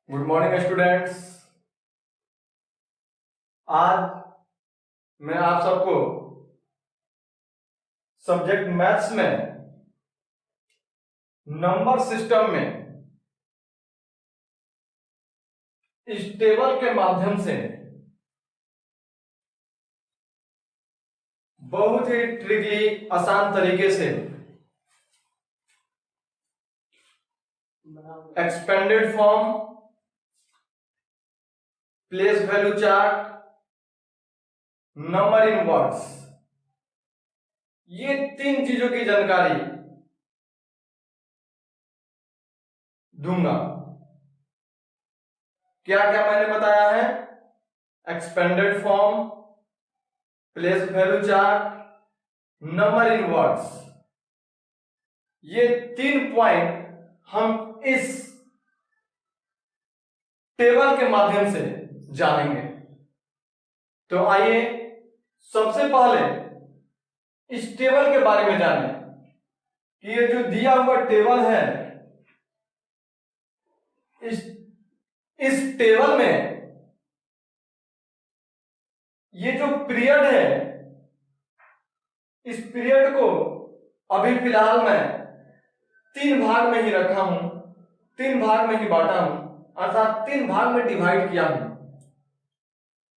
Good morning students. आज मैं आप सबको सब्जेक्ट मैथ्स में नंबर सिस्टम में इस टेबल के माध्यम से बहुत ही ट्रिकली आसान तरीके से expanded form, place value chart, number in words, ये तीन चीजों की जानकारी दूंगा। क्या क्या मैंने बताया है? Expanded form, place value chart, number in words, ये तीन पॉइंट हम इस टेबल के माध्यम से जानेंगे। तो आइए सबसे पहले इस टेबल के बारे में जानें कि ये जो दिया हुआ टेबल है, इस टेबल में ये जो पीरियड है, इस पीरियड को अभी फिलहाल मैं तीन भाग में ही रखा हूं, तीन भाग में ही बांटा हूं, अर्थात तीन भाग में डिवाइड किया हूं।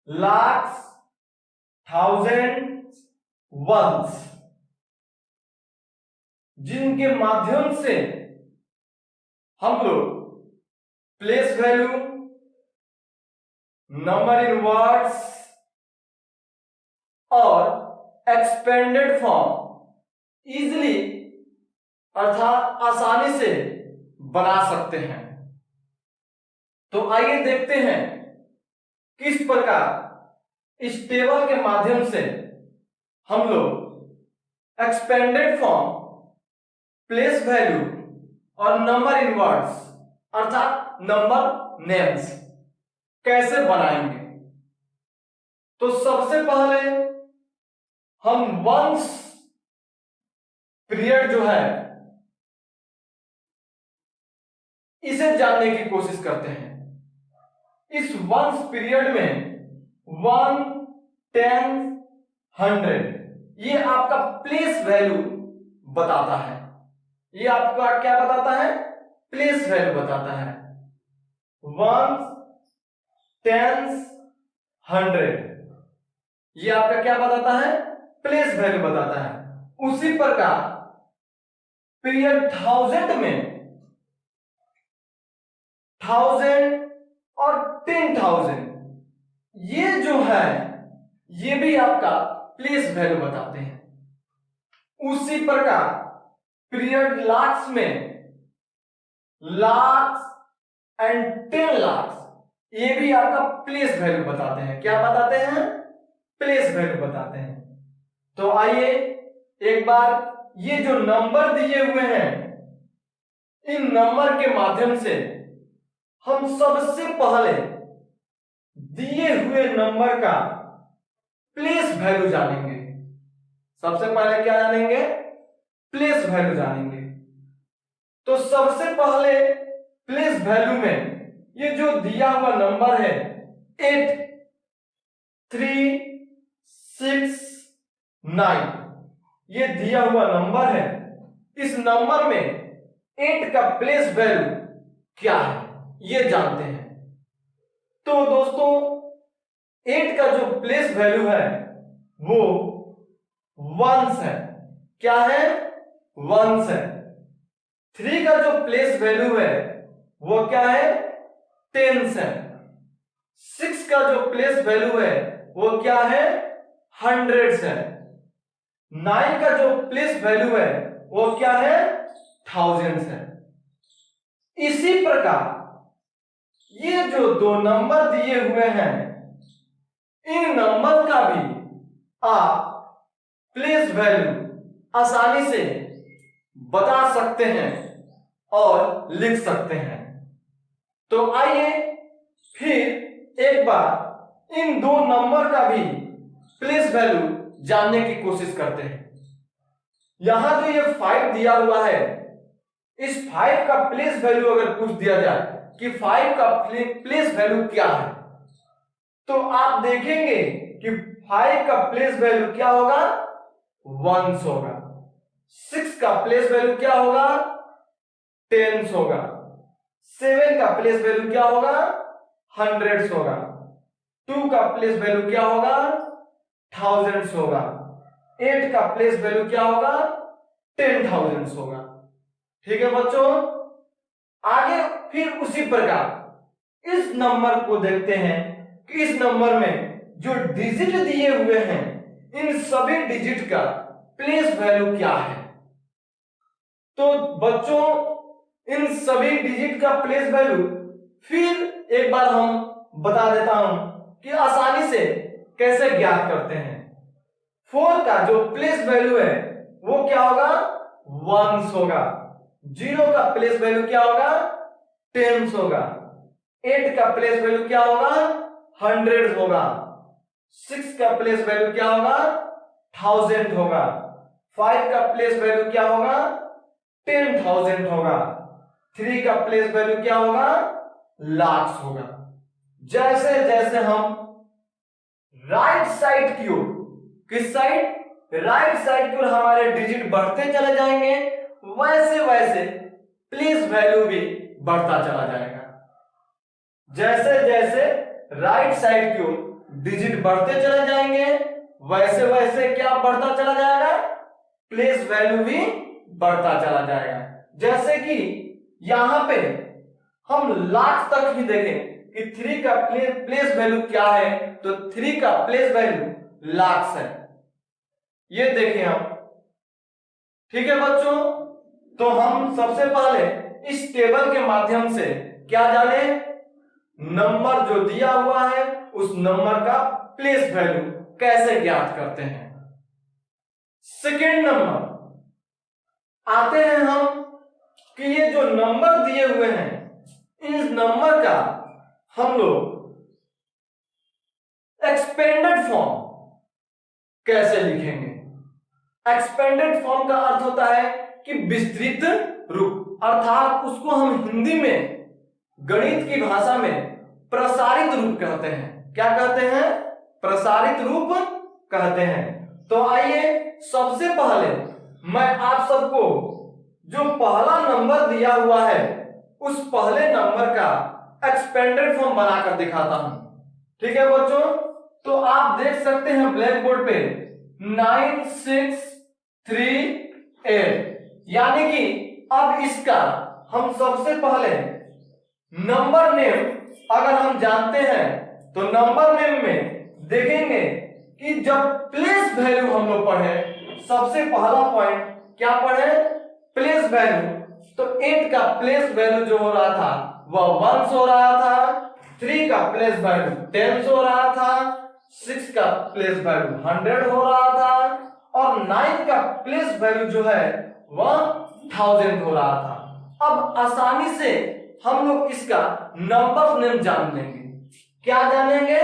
लाख्स, थाउजेंड, वंस, जिनके माध्यम से हम लोग place value, number in words और एक्सपेंडेड फॉर्म इजिली अर्थात आसानी से बना सकते हैं। तो आइए देखते हैं किस प्रकार इस टेबल के माध्यम से हम लोग एक्सपेंडेड फॉर्म, प्लेस वैल्यू और नंबर इन वर्ड्स अर्थात नंबर नेम्स कैसे बनाएंगे। तो सबसे पहले हम वंस पीरियड जो है इसे जानने की कोशिश करते हैं। इस वंस पीरियड में 1, 10, 100 ये आपका प्लेस वैल्यू बताता है। ये आपका क्या बताता है? प्लेस वैल्यू बताता है। 1, 10, 100 ये आपका क्या बताता है? प्लेस वैल्यू बताता है। उसी प्रकार पीरियड 1000 में 1000 और 10,000 ये जो है ये भी आपका प्लेस वैल्यू बताते हैं। उसी प्रकार पीरियड लाख्स में लाख्स एंड 10 लाख्स ये भी आपका प्लेस वैल्यू बताते हैं। क्या बताते हैं? प्लेस वैल्यू बताते हैं। तो आइए एक बार ये जो नंबर दिए हुए हैं, इन नंबर के माध्यम से हम सबसे पहले दिए हुए नंबर का प्लेस वैल्यू जानेंगे। सबसे पहले क्या जानेंगे? प्लेस वैल्यू जानेंगे। तो सबसे पहले प्लेस वैल्यू में ये जो दिया हुआ नंबर है 8, 3, 6, 9 ये दिया हुआ नंबर है। इस नंबर में 8 का प्लेस वैल्यू क्या है ये जानते हैं। तो दोस्तों 8 का जो प्लेस वैल्यू है वो वंस है। क्या है? वंस है। 3 का जो प्लेस वैल्यू है वो क्या है? टेंस है। 6 का जो प्लेस वैल्यू है वो क्या है? हंड्रेड्स है। 9 का जो प्लेस वैल्यू है वो क्या है? थाउजेंड्स है। इसी प्रकार ये जो दो नंबर दिए हुए हैं, इन नंबर का भी आप प्लेस वैल्यू आसानी से बता सकते हैं और लिख सकते हैं। तो आइए फिर एक बार इन दो नंबर का भी प्लेस वैल्यू जानने की कोशिश करते हैं। यहां जो ये 5 दिया हुआ है, इस 5 का प्लेस वैल्यू अगर पूछ दिया जाए कि 5 का प्लेस वैल्यू क्या है, तो आप देखेंगे कि 5 का प्लेस वैल्यू क्या होगा, 1 होगा। 6 का प्लेस वैल्यू क्या होगा, 10 होगा। 7 का प्लेस वैल्यू क्या होगा, 100 होगा। 2 का प्लेस वैल्यू क्या होगा, 1000 होगा। 8 का प्लेस वैल्यू क्या होगा, 10,000 होगा। ठीक है बच्चों, आगे फिर उसी प्रकार इस नंबर को देखते हैं कि इस नंबर में जो डिजिट दिए हुए हैं इन सभी डिजिट का प्लेस वैल्यू क्या है। तो बच्चों इन सभी डिजिट का प्लेस वैल्यू फिर एक बार हम बता देता हूं कि आसानी से कैसे ज्ञात करते हैं। 4 का जो प्लेस वैल्यू है वो क्या होगा, 1 होगा। 0 का प्लेस वैल्यू क्या होगा, 10 होगा। 8 का प्लेस वैल्यू क्या होगा, 100 होगा। 6 का प्लेस वैल्यू क्या होगा, 1000 होगा। 5 का प्लेस वैल्यू क्या होगा, 10,000 होगा। 3 का प्लेस वैल्यू क्या होगा, लाख होगा। जैसे जैसे हम राइट साइड की ओर, किस साइड, राइट साइड की ओर हमारे डिजिट बढ़ते चले जाएंगे, वैसे वैसे प्लेस वैल्यू भी बढ़ता चला जाएगा। जैसे जैसे राइट साइड की ओर डिजिट बढ़ते चले जाएंगे वैसे वैसे क्या बढ़ता चला जाएगा, प्लेस वैल्यू भी बढ़ता चला जाएगा। जैसे कि यहां पे हम लाख तक ही देखें कि 3 का प्लेस वैल्यू क्या है, तो 3 का प्लेस वैल्यू लाख है, ये देखें हम। ठीक है बच्चों, तो हम सबसे पहले इस टेबल के माध्यम से क्या जाने, नंबर जो दिया हुआ है उस नंबर का प्लेस वैल्यू कैसे ज्ञात करते हैं। सेकेंड नंबर आते हैं हम कि ये जो नंबर दिए हुए हैं इस नंबर का हम लोग एक्सपेंडेड फॉर्म कैसे लिखेंगे। एक्सपेंडेड फॉर्म का अर्थ होता है कि विस्तृत रूप, अर्थात उसको हम हिंदी में गणित की भाषा में प्रसारित रूप कहते हैं। क्या कहते हैं, प्रसारित रूप कहते हैं। तो आइए सबसे पहले मैं आप सबको जो पहला नंबर दिया हुआ है उस पहले नंबर का एक्सपेंडेड फॉर्म बनाकर दिखाता हूं। ठीक है बच्चों, तो आप देख सकते हैं ब्लैक बोर्ड पे 9638, यानी कि अब इसका हम सबसे पहले नंबर नेम अगर हम जानते हैं तो नंबर नेम में देखेंगे कि जब प्लेस वैल्यू हम लोग पढ़े, सबसे पहला पॉइंट क्या पढ़े, प्लेस वैल्यू। तो 8 का प्लेस वैल्यू जो हो रहा था वह 1 हो रहा था। 3 का प्लेस वैल्यू 10 हो रहा था। 6 का प्लेस वैल्यू 100 हो रहा था और 9 का प्लेस वैल्यू जो है वह 1000 हो रहा था। अब आसानी से हम लोग इसका नंबर नेम जान लेंगे। क्या जानेंगे,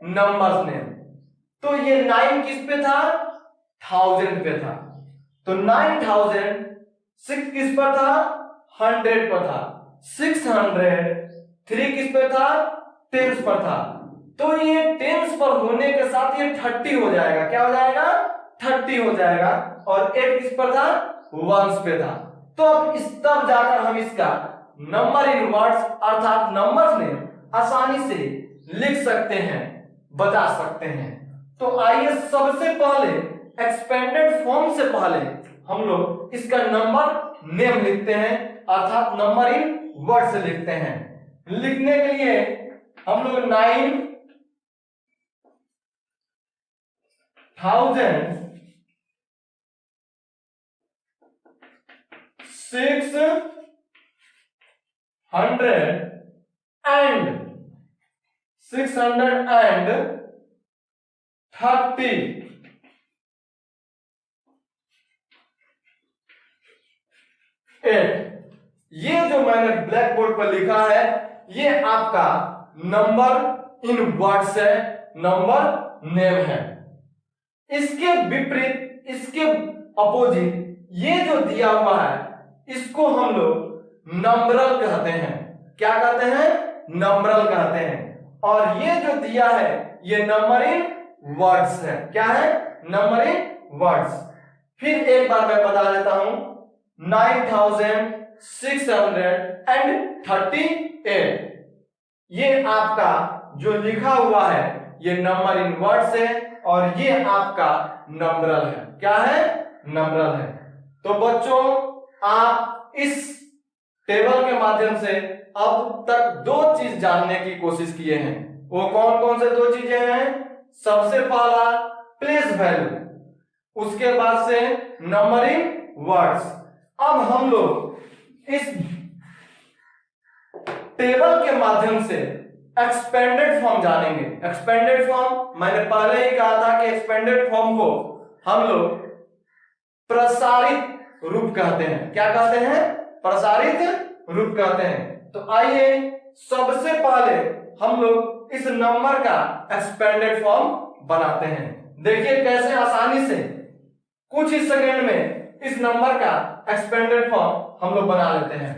नंबर नेम। तो ये 9 किस पे था, 1000 पे था, तो 9000। 6 किस पर था, 100 पर था। 600। 3 किस पे था, 10 पर था। तो ये 10 पर होने के साथ ये 30 हो जाएगा। क्या हो जाएगा, 30 हो जाएगा। और 8 किस पर था, 1 पे था। तो अब इस तब जाकर हम इसका नंबर इन वर्ड्स अर्थात नंबर नेम आसानी से लिख सकते हैं, बता सकते हैं। तो आइए सबसे पहले एक्सपेंडेड फॉर्म से पहले हम लोग इसका नंबर नेम लिखते हैं अर्थात नंबर इन वर्ड से लिखते हैं। लिखने के लिए हम लोग 630 ये जो मैंने ब्लैक बोर्ड पर लिखा है ये आपका नंबर इन वर्ड्स है, नंबर नेम है। इसके विपरीत, इसके अपोजिट ये जो दिया हुआ है इसको हम लोग नंबरल कहते हैं। क्या कहते हैं, नंबरल कहते हैं। और ये जो दिया है ये नंबर इन वर्ड्स है। क्या है, नंबर इन वर्ड्स। फिर एक बार मैं बता देता हूं, 9638, ये आपका जो लिखा हुआ है ये नंबर इन वर्ड्स है और ये आपका नंबरल है। क्या है, नंबरल है। तो बच्चों आप इस टेबल के माध्यम से अब तक दो चीज जानने की कोशिश किए हैं। वो कौन कौन से दो चीजें हैं? सबसे पहला प्लेस वैल्यू, उसके बाद से नंबर इन वर्ड्स। अब हम लोग इस टेबल के माध्यम से एक्सपेंडेड फॉर्म जानेंगे। एक्सपेंडेड फॉर्म मैंने पहले ही कहा था कि एक्सपेंडेड फॉर्म को हम लोग प्रसारित रूप कहते हैं। क्या कहते हैं, प्रसारित रूप कहते हैं। तो आइए सबसे पहले हम लोग इस नंबर का एक्सपेंडेड फॉर्म बनाते हैं। देखिए कैसे आसानी से कुछ ही सेकंड में इस नंबर का एक्सपेंडेड फॉर्म हम लोग बना लेते हैं।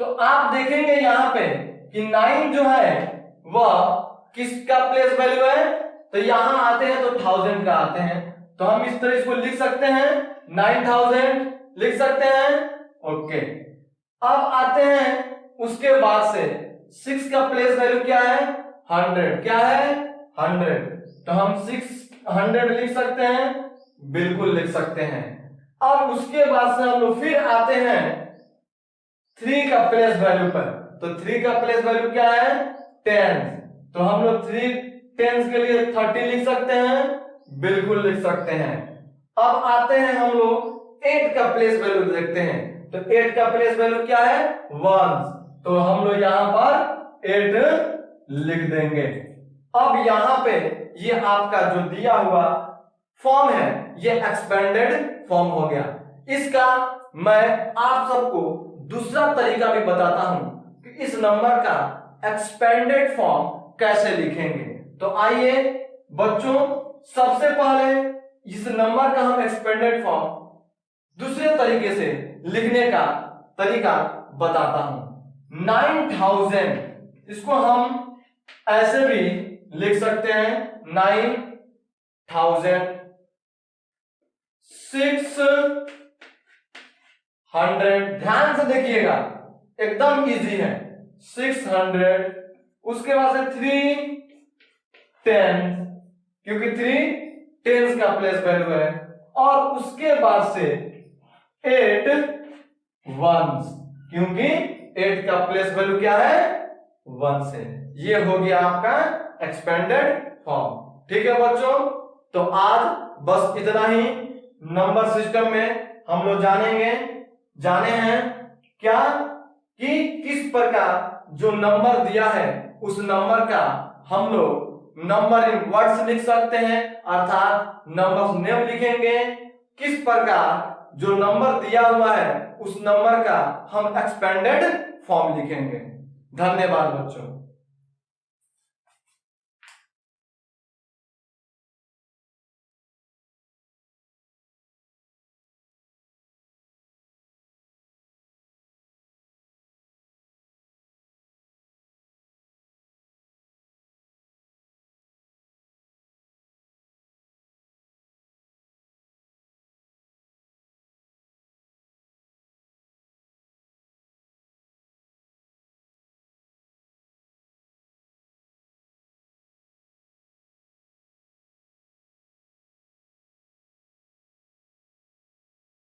तो आप देखेंगे यहां पे कि 9 जो है वह किसका प्लेस वैल्यू है, तो यहां आते हैं तो 1000 का आते हैं। तो हम इस तरह इसको लिख सकते हैं, 9000 लिख सकते हैं। ओके, अब आते हैं उसके बाद से 6 का प्लेस वैल्यू क्या है, 100। क्या है, 100। तो हम 600 लिख सकते हैं, बिल्कुल लिख सकते हैं। अब उसके बाद से हम लोग फिर आते हैं 3 का प्लेस वैल्यू पर। तो 3 का प्लेस वैल्यू क्या है, 10। तो हम लोग 3 10 के लिए 30 लिख सकते हैं, बिल्कुल लिख सकते हैं। अब आते हैं हम लोग 8 का प्लेस वैल्यू देखते हैं। तो 8 का प्लेस वैल्यू क्या है, 1। तो हम लोग यहां पर 8 लिख देंगे। अब यहां पे ये आपका जो दिया हुआ फॉर्म है ये एक्सपेंडेड फॉर्म हो गया। इसका मैं आप सबको दूसरा तरीका भी बताता हूं कि इस नंबर का एक्सपेंडेड फॉर्म कैसे लिखेंगे। तो आइए बच्चों सबसे पहले इस नंबर का हम एक्सपेंडेड फॉर्म दूसरे तरीके से लिखने का तरीका बताता हूं। 9000 इसको हम ऐसे भी लिख सकते हैं, 9000 600। ध्यान से देखिएगा एकदम इजी है। 600, उसके बाद से 3 10 क्योंकि 3 10 का प्लेस वैल्यू है, और उसके बाद से 8 1 क्योंकि 8 का प्लेस वैल्यू क्या है, 1 से। ये हो गया आपका एक्सपेंडेड फॉर्म। ठीक है बच्चों, तो आज बस इतना ही नंबर सिस्टम में हम लोग जाने हैं क्या कि किस प्रकार जो नंबर दिया है उस नंबर का हम लोग नंबर इन वर्ड्स लिख सकते हैं, अर्थात नंबर नेम लिखेंगे। किस प्रकार जो नंबर दिया हुआ है उस नंबर का हम एक्सपेंडेड फॉर्म लिखेंगे। धन्यवाद बच्चों।